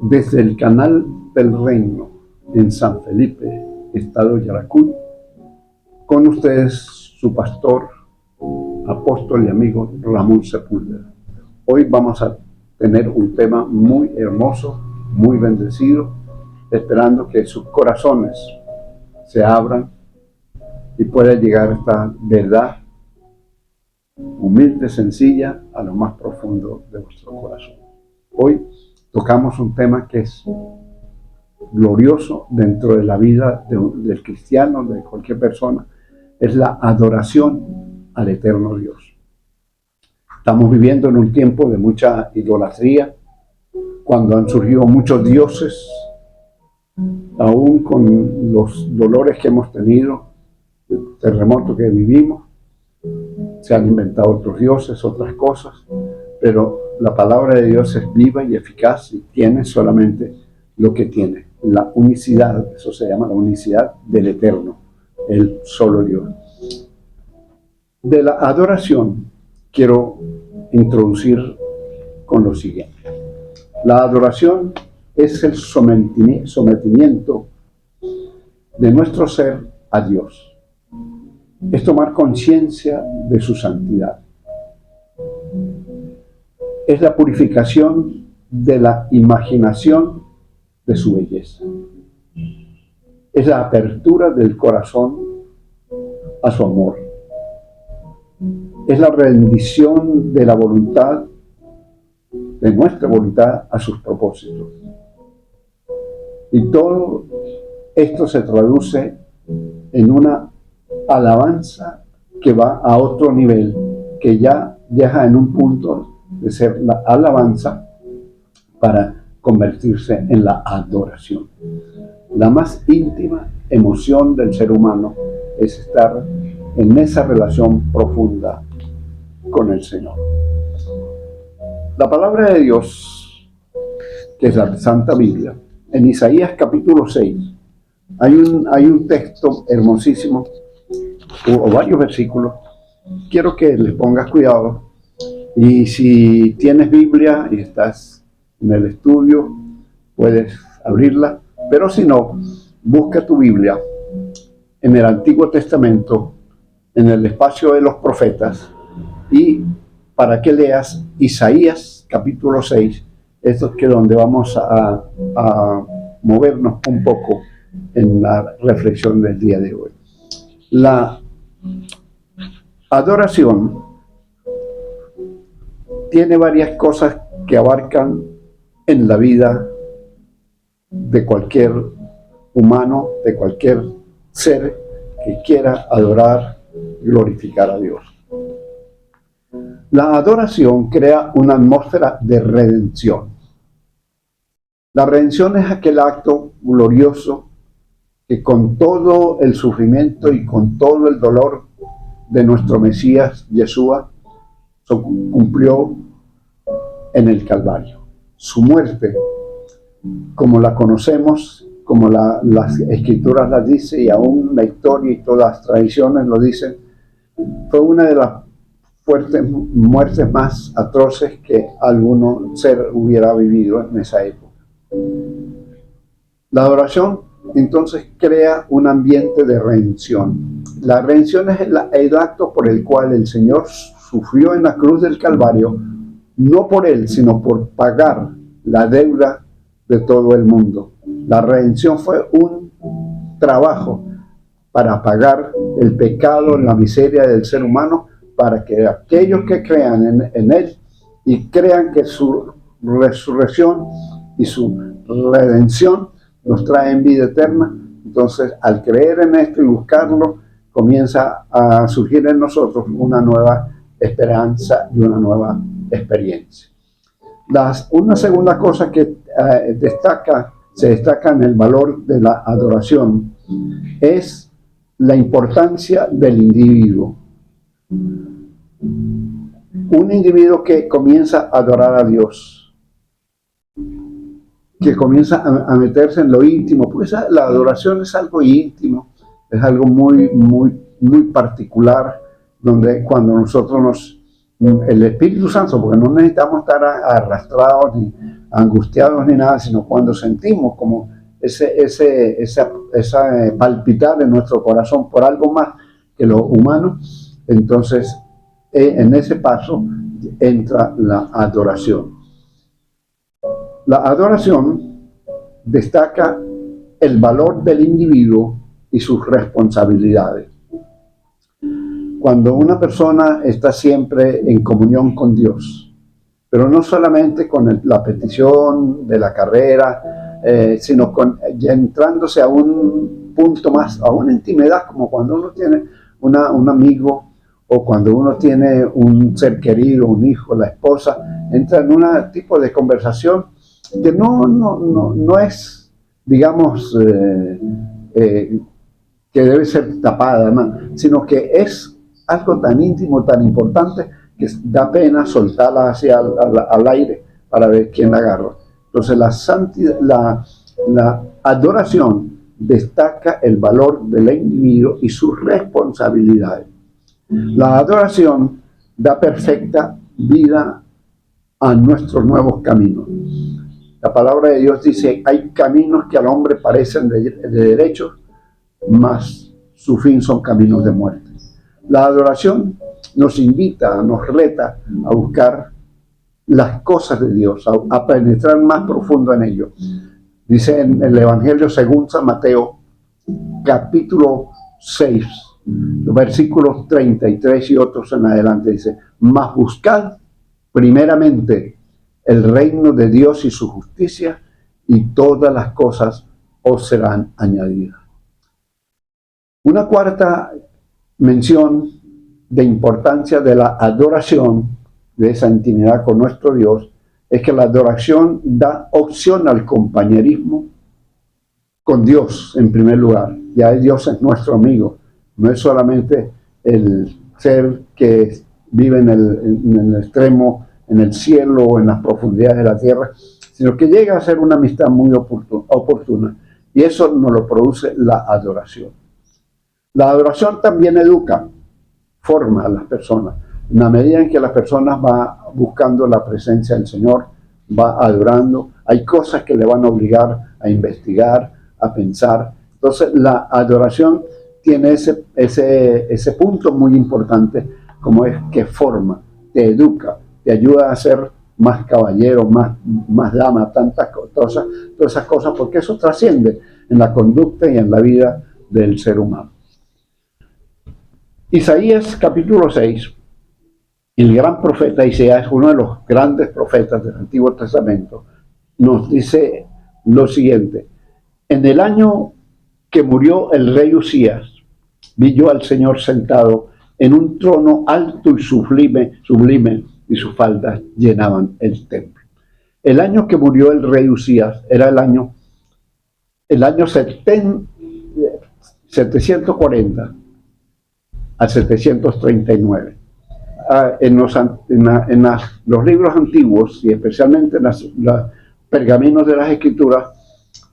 Desde el canal del Reino en San Felipe, estado Yaracuy, con ustedes su pastor, apóstol y amigo Ramón Sepúlveda. Hoy vamos a tener un tema muy hermoso, muy bendecido, esperando que sus corazones se abran y pueda llegar esta verdad humilde, sencilla, a lo más profundo de vuestro corazón. Hoy tocamos un tema que es glorioso dentro de la vida del cristiano, de cualquier persona, es la adoración al eterno Dios. Estamos viviendo en un tiempo de mucha idolatría, cuando han surgido muchos dioses, aún con los dolores que hemos tenido, el terremoto que vivimos, se han inventado otros dioses, otras cosas, pero la palabra de Dios es viva y eficaz y tiene solamente lo que tiene, la unicidad, eso se llama la unicidad del Eterno, el solo Dios. De la adoración quiero introducir con lo siguiente. La adoración es el sometimiento de nuestro ser a Dios. Es tomar conciencia de su santidad. Es la purificación de la imaginación de su belleza. Es la apertura del corazón a su amor. Es la rendición de la voluntad, de nuestra voluntad, a sus propósitos. Y todo esto se traduce en una alabanza que va a otro nivel, que ya deja en un punto de ser la alabanza para convertirse en la adoración. La más íntima emoción del ser humano es estar en esa relación profunda con el Señor. La palabra de Dios, que es la Santa Biblia, en Isaías capítulo 6, hay un texto hermosísimo, o varios versículos. Quiero que les pongas cuidado, y si tienes Biblia y estás en el estudio, puedes abrirla, pero si no, busca tu Biblia en el Antiguo Testamento, en el espacio de los profetas, y para que leas Isaías capítulo 6, esto es que donde vamos a movernos un poco en la reflexión del día de hoy. La adoración tiene varias cosas que abarcan en la vida de cualquier humano, de cualquier ser que quiera adorar, glorificar a Dios. La adoración crea una atmósfera de redención. La redención es aquel acto glorioso que con todo el sufrimiento y con todo el dolor de nuestro Mesías, Yeshua, cumplió en el Calvario. Su muerte, como la conocemos, como las Escrituras las dicen, y aún la historia y todas las tradiciones lo dicen, fue una de las muertes más atroces que algún ser hubiera vivido en esa época. La adoración entonces crea un ambiente de redención. La redención es el acto por el cual el Señor sufrió en la cruz del Calvario, no por Él, sino por pagar la deuda de todo el mundo. La redención fue un trabajo para pagar el pecado, la miseria del ser humano, para que aquellos que crean en Él y crean que su resurrección y su redención nos traen vida eterna. Entonces, al creer en esto y buscarlo, comienza a surgir en nosotros una nueva esperanza y una nueva experiencia. Una segunda cosa que se destaca en el valor de la adoración es la importancia del individuo. Un individuo que comienza a adorar a Dios, que comienza a meterse en lo íntimo, porque la adoración es algo íntimo, es algo muy, muy, muy particular, donde cuando nosotros el Espíritu Santo, porque no necesitamos estar arrastrados ni angustiados ni nada, sino cuando sentimos como esa palpitar en nuestro corazón por algo más que lo humano, entonces en ese paso entra la adoración. La adoración destaca el valor del individuo y sus responsabilidades. Cuando una persona está siempre en comunión con Dios, pero no solamente con la petición de la carrera, sino entrándose a un punto más, a una intimidad, como cuando uno tiene un amigo o cuando uno tiene un ser querido, un hijo, la esposa, entra en un tipo de conversación que no es, digamos, que debe ser tapada, ¿no? Sino que es algo tan íntimo, tan importante, que da pena soltarla hacia al aire para ver quién la agarra. Entonces la adoración destaca el valor del individuo y sus responsabilidades. La adoración da perfecta vida a nuestros nuevos caminos. La palabra de Dios dice, hay caminos que al hombre parecen de derechos, mas su fin son caminos de muerte. La adoración nos invita, nos reta a buscar las cosas de Dios, a penetrar más profundo en ello. Dice en el Evangelio según San Mateo, capítulo 6, versículos 33 y otros en adelante, dice, mas buscad primeramente el reino de Dios y su justicia, y todas las cosas os serán añadidas. Una cuarta mención de importancia de la adoración, de esa intimidad con nuestro Dios, es que la adoración da opción al compañerismo con Dios en primer lugar. Ya Dios es nuestro amigo, no es solamente el ser que vive en el extremo, en el cielo o en las profundidades de la tierra, sino que llega a ser una amistad muy oportuna. Y eso nos lo produce la adoración. La adoración también educa, forma a las personas. En la medida en que las personas van buscando la presencia del Señor, va adorando, hay cosas que le van a obligar a investigar, a pensar. Entonces la adoración tiene ese punto muy importante, como es que forma, te educa, te ayuda a ser más caballero, más dama, todas esas cosas, porque eso trasciende en la conducta y en la vida del ser humano. Isaías capítulo 6, el gran profeta Isaías, uno de los grandes profetas del Antiguo Testamento, nos dice lo siguiente: en el año que murió el rey Usías, vi yo al Señor sentado en un trono alto y sublime, y sus faldas llenaban el templo. El año que murió el rey Usías era el año 740 al 739. En los libros antiguos y especialmente en los pergaminos de las escrituras,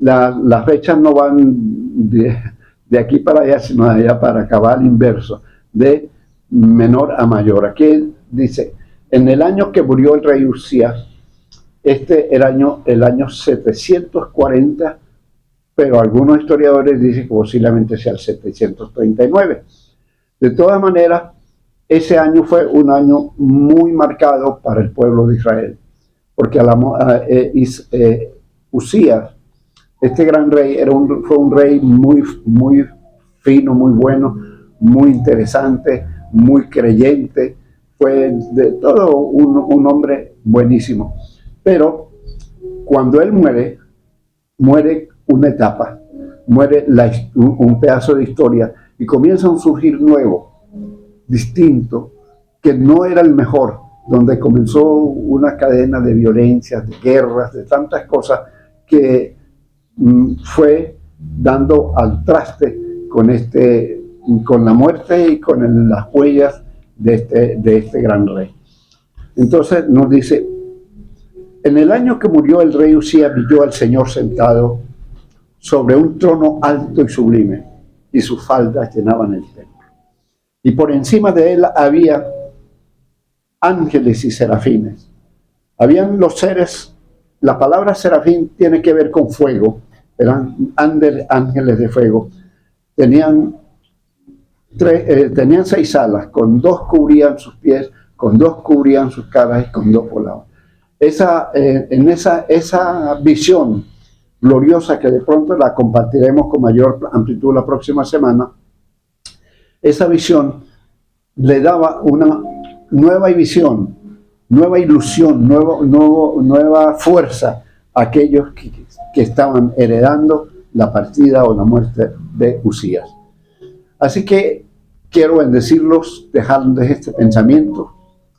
las fechas no van de aquí para allá, sino de allá para acá, va al inverso, de menor a mayor. Aquí dice, en el año que murió el rey Usías, el año 740, pero algunos historiadores dicen que posiblemente sea el 739. De todas maneras, ese año fue un año muy marcado para el pueblo de Israel, porque Usías, este gran rey, fue un rey muy fino, muy bueno, muy interesante, muy creyente, fue de todo un hombre buenísimo. Pero cuando él muere una etapa, muere un pedazo de historia y comienza un surgir nuevo, distinto, que no era el mejor, donde comenzó una cadena de violencias, de guerras, de tantas cosas que fue dando al traste con la muerte y con las huellas de este gran rey. Entonces nos dice, en el año que murió el rey Usías, vi yo al Señor sentado sobre un trono alto y sublime, y sus faldas llenaban el templo. Y por encima de él había ángeles y serafines. Habían los seres la palabra serafín tiene que ver con fuego, eran ángeles de fuego. Tenían 6 alas, con 2 cubrían sus pies, con 2 cubrían sus caras y con 2 volaban. Esa visión gloriosa, que de pronto la compartiremos con mayor amplitud la próxima semana, esa visión le daba una nueva visión, nueva ilusión, nueva fuerza a aquellos que estaban heredando la partida o la muerte de Usías. Así que quiero bendecirlos, dejarles este pensamiento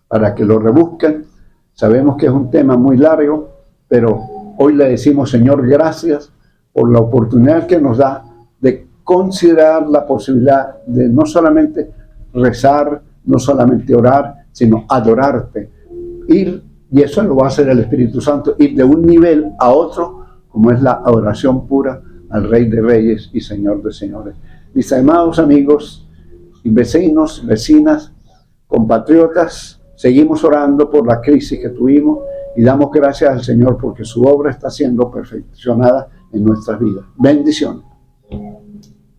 para que lo rebusquen. Sabemos que es un tema muy largo, pero hoy le decimos, Señor, gracias por la oportunidad que nos da de considerar la posibilidad de no solamente rezar, no solamente orar, sino adorarte. Y eso lo va a hacer el Espíritu Santo, ir de un nivel a otro, como es la adoración pura al Rey de Reyes y Señor de Señores. Mis amados amigos y vecinos, vecinas, compatriotas, seguimos orando por la crisis que tuvimos y damos gracias al Señor porque su obra está siendo perfeccionada en nuestras vidas. Bendiciones.